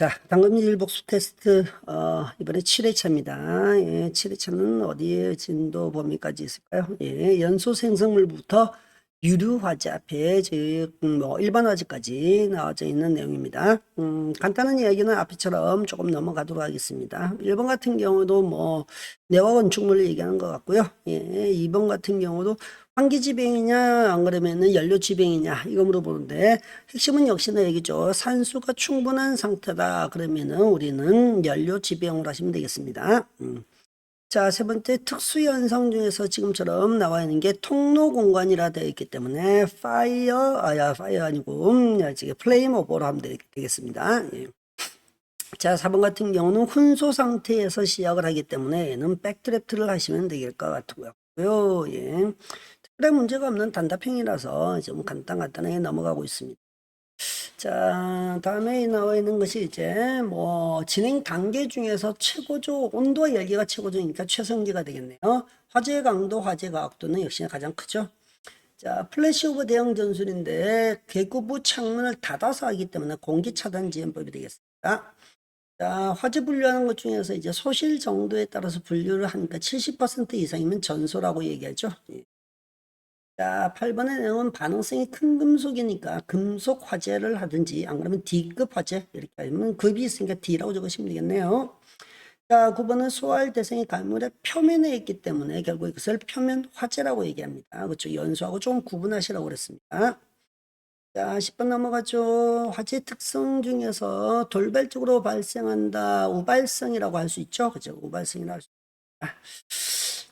자, 당금질 복수 테스트, 이번에 7회차입니다. 예, 7회차는 어디에 진도 범위까지 있을까요? 예, 연소 생성물부터 유류화재 앞에 일반화재까지 나와져 있는 내용입니다. 간단한 이야기는 앞에처럼 조금 넘어가도록 하겠습니다. 1번 같은 경우도 내화 건축물을 얘기하는 것 같고요. 예, 2번 같은 경우도 환기지병이냐, 안 그러면은 연료지병이냐, 이거 물어보는데, 핵심은 역시나 얘기죠. 산소가 충분한 상태다. 그러면은 우리는 연료지병으로 하시면 되겠습니다. 자, 세 번째 특수현상 중에서 지금처럼 나와 있는 게 통로 공간이라 되어 있기 때문에 파이어 아니고, 플레임 오버로 하면 되겠습니다. 예. 자, 4번 같은 경우는 혼소 상태에서 시작을 하기 때문에 얘는 백드래프트를 하시면 될 것 같고요. 예. 특별한 문제가 없는 단답형이라서 좀 간단하게 넘어가고 있습니다. 자, 다음에 나와 있는 것이 이제 진행 단계 중에서 최고조, 온도와 열기가 최고조니까 최선기가 되겠네요. 화재 강도, 화재 가학도는 역시 가장 크죠. 자, 플래시오버 대형 전술인데 개구부 창문을 닫아서 하기 때문에 공기 차단 지연법이 되겠습니다. 자, 화재 분류하는 것 중에서 이제 소실 정도에 따라서 분류를 하니까 70% 이상이면 전소라고 얘기하죠. 예. 자, 8번의 내용은 반응성이 큰 금속이니까 금속 화재를 하든지 안 그러면 D급 화재 이렇게 하면 급이 있으니까 D라고 적으시면 되겠네요. 자, 9번은 소할 대상이 가물의 표면에 있기 때문에 결국 이것을 표면 화재라고 얘기합니다. 그렇죠. 연소하고 좀 구분하시라고 그랬습니다. 자, 10번 넘어가죠. 화재 특성 중에서 돌발적으로 발생한다. 우발성이라고 할 수 있죠. 그죠. 우발성이라고 할 수 있다.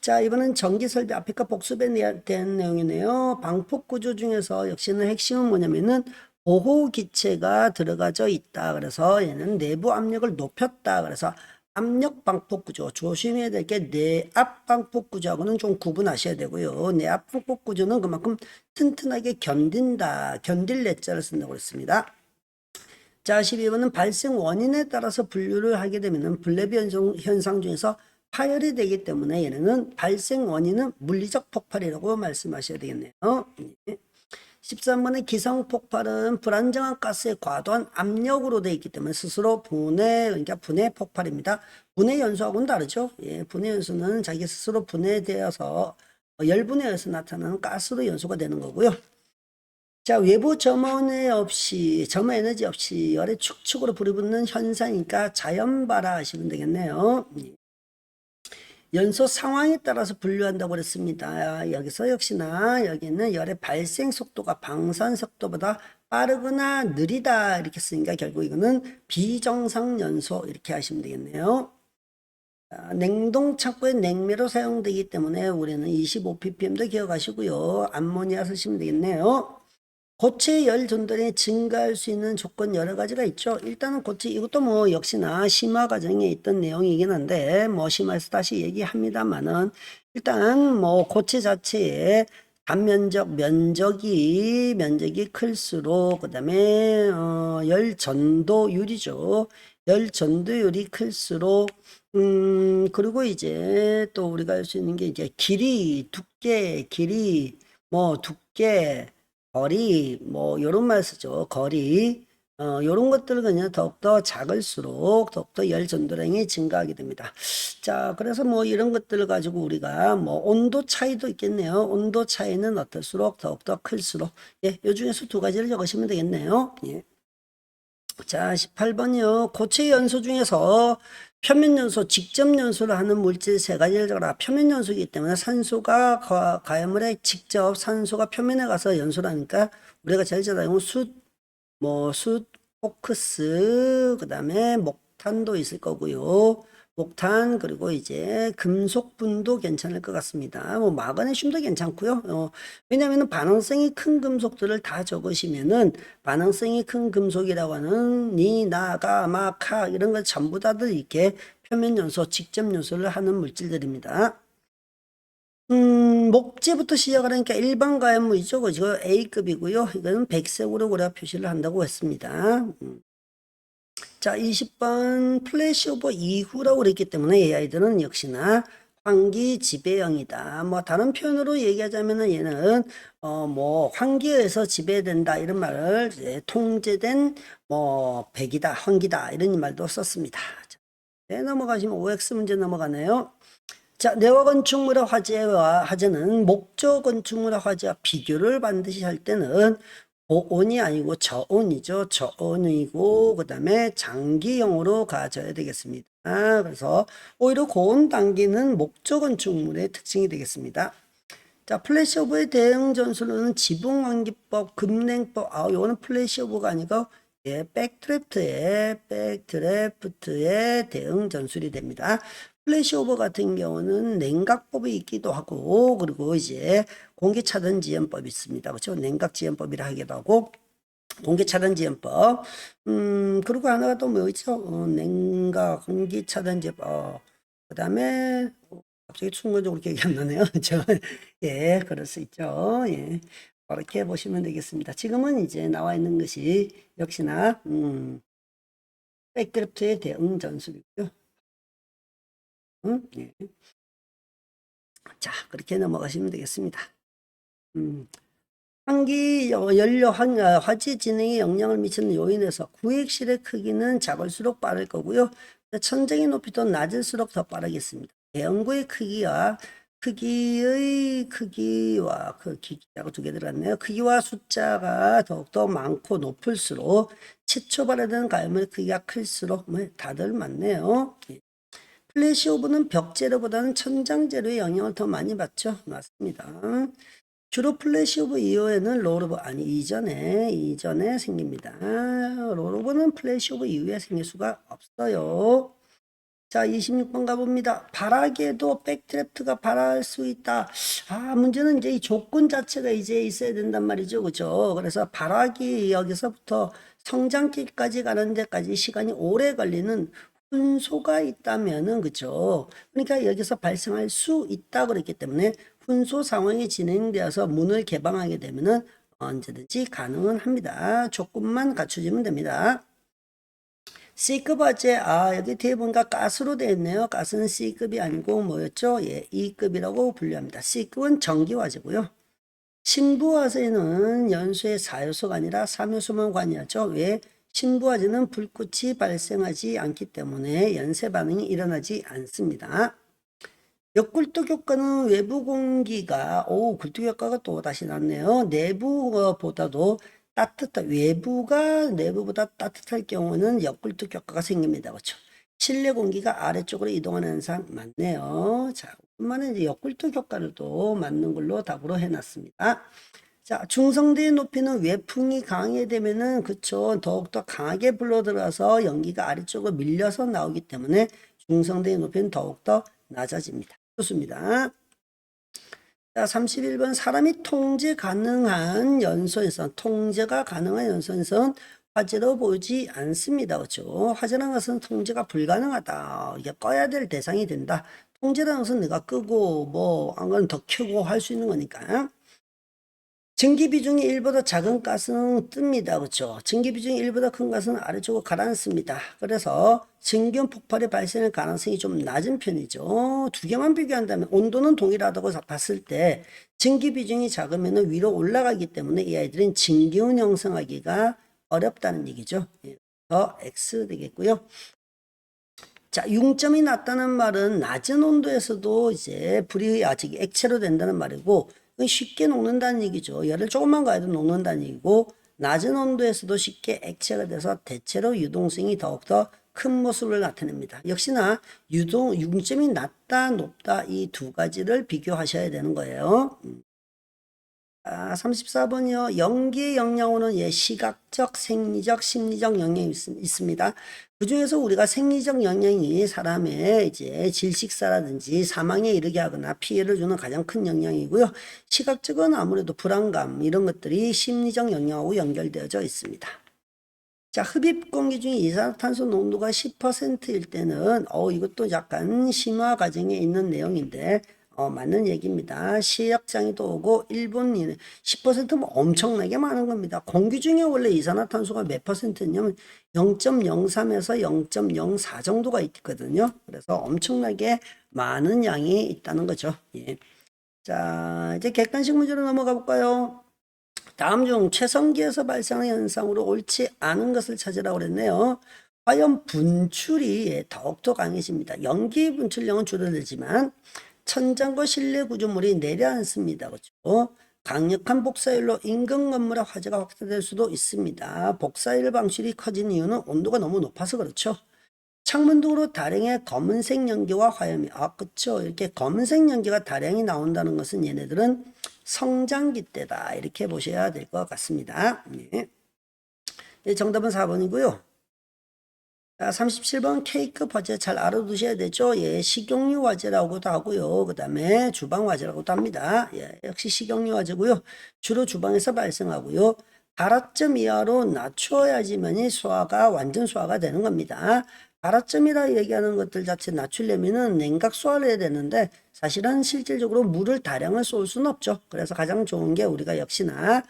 자, 이번은 전기설비 앞에가 복습에 대한 내용이네요. 방폭 구조 중에서 역시는 핵심은 뭐냐면은 보호기체가 들어가져 있다. 그래서 얘는 내부 압력을 높였다. 그래서 압력 방폭 구조. 조심해야 될 게 내압 방폭 구조하고는 좀 구분하셔야 되고요. 내압 방폭 구조는 그만큼 튼튼하게 견딘다. 견딜 내자를 쓴다고 했습니다. 자, 12번은 발생 원인에 따라서 분류를 하게 되면은 블레비 현상 중에서 파열이 되기 때문에 얘는 발생 원인은 물리적 폭발이라고 말씀하셔야 되겠네요. 13번의 기성 폭발은 불안정한 가스의 과도한 압력으로 되어 있기 때문에 스스로 그러니까 분해 폭발입니다. 분해 연소하고는 다르죠. 예, 분해 연소는 자기 스스로 분해되어서 열분에 의해서 나타나는 가스로 연소가 되는 거고요. 자, 외부 점화 에너지 없이 열의 축축으로 불이 붙는 현상이니까 자연발화 하시면 되겠네요. 연소 상황에 따라서 분류한다고 그랬습니다. 여기서 역시나 여기는 열의 발생 속도가 방산 속도보다 빠르거나 느리다 이렇게 쓰니까 결국 이거는 비정상 연소 이렇게 하시면 되겠네요. 냉동 창고에 냉매로 사용되기 때문에 우리는 25ppm도 기억하시고요. 암모니아 쓰시면 되겠네요. 고체 열 전달이 증가할 수 있는 조건 여러 가지가 있죠. 일단은 고체 이것도 역시나 심화 과정에 있던 내용이긴 한데 심화해서 다시 얘기합니다만은 일단 고체 자체의 단면적 면적이 클수록 그다음에 열 전도율이죠. 열 전도율이 클수록 그리고 이제 또 우리가 할 수 있는 게 이제 두께 거리, 요런 말 쓰죠. 거리. 요런 것들을 그냥 더욱더 작을수록 더욱더 열 전도량이 증가하게 됩니다. 자, 그래서 이런 것들을 가지고 우리가 온도 차이도 있겠네요. 온도 차이는 어떨수록 더욱더 클수록. 예, 요 중에서 두 가지를 적으시면 되겠네요. 예. 자, 18번이요. 고체 연소 중에서 표면 연소, 직접 연소를 하는 물질 세 가지를 적어라. 표면 연소이기 때문에 산소가 가열물에 직접 산소가 표면에 가서 연소를 하니까 우리가 제일 잘 알고 숯, 코크스, 그 다음에 목탄도 있을 거고요. 목탄, 그리고 이제 금속분도 괜찮을 것 같습니다. 마그네슘도 괜찮고요. 왜냐하면 반응성이 큰 금속들을 다 적으시면은 반응성이 큰 금속이라고 하는 니, 나, 가, 마, 카 이런 것 전부 다들 이렇게 표면 연소, 직접 연소를 하는 물질들입니다. 목재부터 시작을 하니까 일반 가연물이죠. 그죠? A급이고요. 이거는 백색으로 우리가 표시를 한다고 했습니다. 자, 20번 플래시오버 이후라고 그랬기 때문에 이 아이들은 역시나 환기 지배형이다. 뭐 다른 표현으로 얘기하자면은 얘는 뭐 환기에서 지배된다 이런 말을 이제 통제된 뭐 백이다, 환기다 이런 말도 썼습니다. 자, 네, 넘어가시면 OX 문제 넘어가네요. 자, 내화 건축물의 화재와 화재는 목조 건축물의 화재와 비교를 반드시 할 때는 고온이 아니고 저온이죠. 저온이고 그다음에 장기형으로 가져야 되겠습니다. 그래서 오히려 고온 단기는 목조 건축물의 특징이 되겠습니다. 자, 플래시 오브의 대응 전술로는 지붕 환기법, 급냉법, 요거는 플래시 오브가 아니고 예, 백드래프트의 대응 전술이 됩니다. 플래시 오브 같은 경우는 냉각법이 있기도 하고 그리고 이제 공기 차단 지연법이 있습니다. 그렇죠? 냉각 지연법이라 하기도 하고 공기 차단 지연법. 그리고 하나가 또 뭐 있죠? 냉각 공기 차단 지연법. 그다음에 갑자기 순간적으로 기억이 안 나네요. 예, 그럴 수 있죠. 예. 그렇게 보시면 되겠습니다. 지금은 이제 나와 있는 것이 역시나 백드래프트의 대응 전술이고요. 예. 자, 그렇게 넘어가시면 되겠습니다. 환기 연료 화재 진행에 영향을 미치는 요인에서 구획실의 크기는 작을수록 빠를 거고요. 천장의 높이도 낮을수록 더 빠르겠습니다. 배연구의 크기와 기자가 두 개 들어갔네요. 크기와 숫자가 더욱더 많고 높을수록 최초 발화되는 가열물의 크기가 클수록 다들 맞네요. 플래시 오브는 벽재료보다는 천장재료의 영향을 더 많이 받죠. 맞습니다. 주로 플래시 오브 이후에는 롤오브 이전에 생깁니다. 롤오브는 플래시 오브 이후에 생길 수가 없어요. 자, 26번 가봅니다. 발화기에도 백드래프트가 발화할 수 있다. 문제는 이제 이 조건 자체가 이제 있어야 된단 말이죠. 그죠? 그래서 발화기 여기서부터 성장기까지 가는 데까지 시간이 오래 걸리는 훈소가 있다면은, 그죠? 그러니까 여기서 발생할 수 있다 그랬기 때문에 훈소 상황이 진행되어서 문을 개방하게 되면은 언제든지 가능은 합니다. 조건만 갖춰지면 됩니다. C급 화재, 여기 뒤에 보니까 가스로 되어 있네요. 가스는 C급이 아니고 뭐였죠? 예, E급이라고 분류합니다. C급은 전기 화재고요. 신부 화재는 연소의 4요소가 아니라 3요소만 관여하죠. 왜? 신부 화재는 불꽃이 발생하지 않기 때문에 연쇄 반응이 일어나지 않습니다. 역굴뚝 효과는 외부 공기가, 굴뚝 효과가 또 다시 났네요. 내부보다도 외부가 내부보다 따뜻할 경우는 역굴뚝 효과가 생깁니다. 그렇죠? 실내 공기가 아래쪽으로 이동하는 현상 맞네요. 자, 그러면 이제 역굴뚝 효과를 또 맞는 걸로 답으로 해놨습니다. 자, 중성대의 높이는 외풍이 강하게 되면은, 그쵸, 더욱더 강하게 불러 들어가서 연기가 아래쪽으로 밀려서 나오기 때문에 중성대의 높이는 더욱더 낮아집니다. 좋습니다. 자, 31번 사람이 통제가 가능한 연소에선 화재로 보지 않습니다. 그렇죠? 화재라는 것은 통제가 불가능하다. 이게 꺼야 될 대상이 된다. 통제라는 것은 내가 끄고 뭐 안 그러면 더 켜고 할 수 있는 거니까. 증기 비중이 1보다 작은 가스는 뜹니다. 그렇죠? 증기 비중이 1보다 큰 가스는 아래쪽으로 가라앉습니다. 그래서 증기온 폭발의 발생의 가능성이 좀 낮은 편이죠. 두 개만 비교한다면 온도는 동일하다고 봤을 때 증기 비중이 작으면 위로 올라가기 때문에 이 아이들은 증기온 형성하기가 어렵다는 얘기죠. 더 X 되겠고요. 자, 융점이 낮다는 말은 낮은 온도에서도 이제 불이 아직 액체로 된다는 말이고 쉽게 녹는다는 얘기죠. 열을 조금만 가해도 녹는다는 얘기고 낮은 온도에서도 쉽게 액체가 돼서 대체로 유동성이 더욱더 큰 모습을 나타냅니다. 역시나 융점이 낮다 높다 이 두 가지를 비교하셔야 되는 거예요. 34번이요. 연기의 영향으로는 시각적, 생리적, 심리적 영향이 있습니다. 그 중에서 우리가 생리적 영향이 사람의 이제 질식사라든지 사망에 이르게 하거나 피해를 주는 가장 큰 영향이고요. 시각적은 아무래도 불안감 이런 것들이 심리적 영향하고 연결되어져 있습니다. 자, 흡입 공기 중에 이산화탄소 농도가 10%일 때는 이것도 약간 심화 과정에 있는 내용인데 맞는 얘기입니다. 시약장애도 오고 일본인 10%면 엄청나게 많은 겁니다. 공기 중에 원래 이산화탄소가 몇 퍼센트냐면 0.03에서 0.04 정도가 있거든요. 그래서 엄청나게 많은 양이 있다는 거죠. 예. 자, 이제 객관식 문제로 넘어가 볼까요? 다음 중 최성기에서 발생하는 현상으로 옳지 않은 것을 찾으라고 그랬네요. 화염 분출이 더욱더 강해집니다. 연기 분출량은 줄어들지만 천장과 실내 구조물이 내려앉습니다. 그렇죠? 강력한 복사율로 인근 건물의 화재가 확산될 수도 있습니다. 복사율 방출이 커진 이유는 온도가 너무 높아서 그렇죠. 창문등으로 다량의 검은색 연기와 화염이 그쵸. 이렇게 검은색 연기가 다량이 나온다는 것은 얘네들은 성장기 때다. 이렇게 보셔야 될 것 같습니다. 네. 네, 정답은 4번이고요. 37번 K급 화재 잘 알아두셔야 되죠. 예, 식용유 화재라고도 하고요. 그 다음에 주방 화재라고도 합니다. 예, 역시 식용유 화재고요. 주로 주방에서 발생하고요. 발화점 이하로 낮추어야지만이 완전 소화가 되는 겁니다. 발화점이라 얘기하는 것들 자체 낮추려면은 냉각 소화를 해야 되는데 사실은 실질적으로 물을 다량을 쏠 수는 없죠. 그래서 가장 좋은 게 우리가 역시나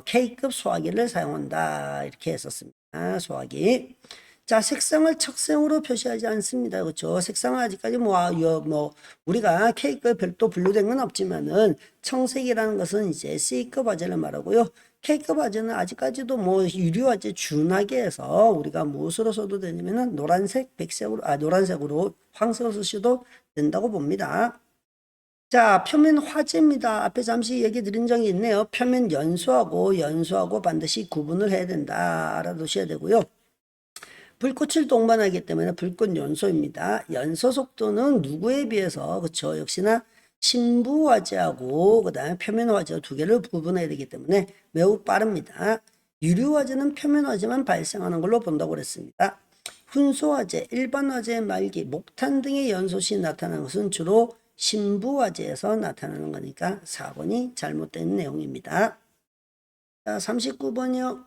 K급 소화기를 사용한다. 이렇게 했었습니다. 소화기. 자, 색상을 척색으로 표시하지 않습니다. 그렇죠? 색상은 아직까지 우리가 K급 별도 분류된 건 없지만은 청색이라는 것은 이제 C급 화재를 말하고요. K급 화재는 아직까지도 유리 화재 준하게 해서 우리가 무엇으로 써도 되냐면은 노란색으로 황색으로 쓰셔도 된다고 봅니다. 자, 표면 화재입니다. 앞에 잠시 얘기 드린 적이 있네요. 표면 연소하고 반드시 구분을 해야 된다. 알아두셔야 되고요. 불꽃을 동반하기 때문에 불꽃 연소입니다. 연소 속도는 누구에 비해서 그렇죠? 역시나 심부 화재하고 그다음에 표면 화재 두 개를 구분해야 되기 때문에 매우 빠릅니다. 유류 화재는 표면 화재만 발생하는 걸로 본다고 그랬습니다. 훈소 화재, 일반 화재의 말기, 목탄 등의 연소 시 나타나는 것은 주로 심부 화재에서 나타나는 거니까 4번이 잘못된 내용입니다. 자, 39번이요.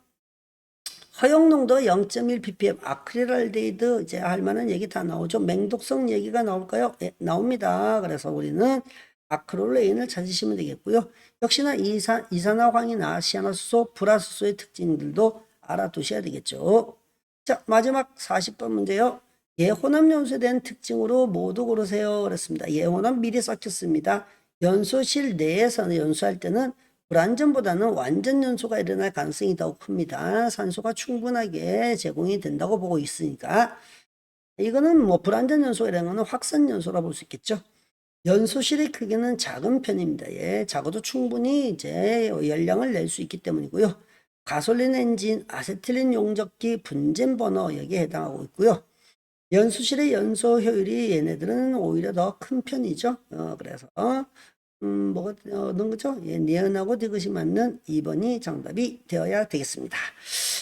허용농도 0.1 ppm 아크릴알데히드 이제 할 만한 얘기 다 나오죠. 맹독성 얘기가 나올까요? 네, 나옵니다. 그래서 우리는 아크릴레인을 찾으시면 되겠고요. 역시나 이산화황이나 시아나수소, 불화수소의 특징들도 알아두셔야 되겠죠. 자, 마지막 40번 문제요. 예호남 연소에 대한 특징으로 모두 고르세요. 그렇습니다. 예호남 미리 썼겠습니다. 연소실 내에서 연소할 때는 불완전보다는 완전 연소가 일어날 가능성이 더욱 큽니다. 산소가 충분하게 제공이 된다고 보고 있으니까 이거는 불완전 연소라는 거는 확산 연소라 볼 수 있겠죠. 연소실의 크기는 작은 편입니다. 예, 작아도 충분히 이제 열량을 낼 수 있기 때문이고요. 가솔린 엔진, 아세틸린 용접기, 분진 버너 여기에 해당하고 있고요. 연소실의 연소 효율이 얘네들은 오히려 더 큰 편이죠. 그래서 뭐가 넣은 거죠? 예, 니은하고 디귿이 맞는 2번이 정답이 되어야 되겠습니다.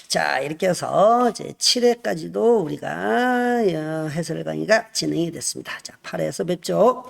자, 이렇게 해서 이제 7회까지도 우리가 해설 강의가 진행이 됐습니다. 자, 8회에서 뵙죠.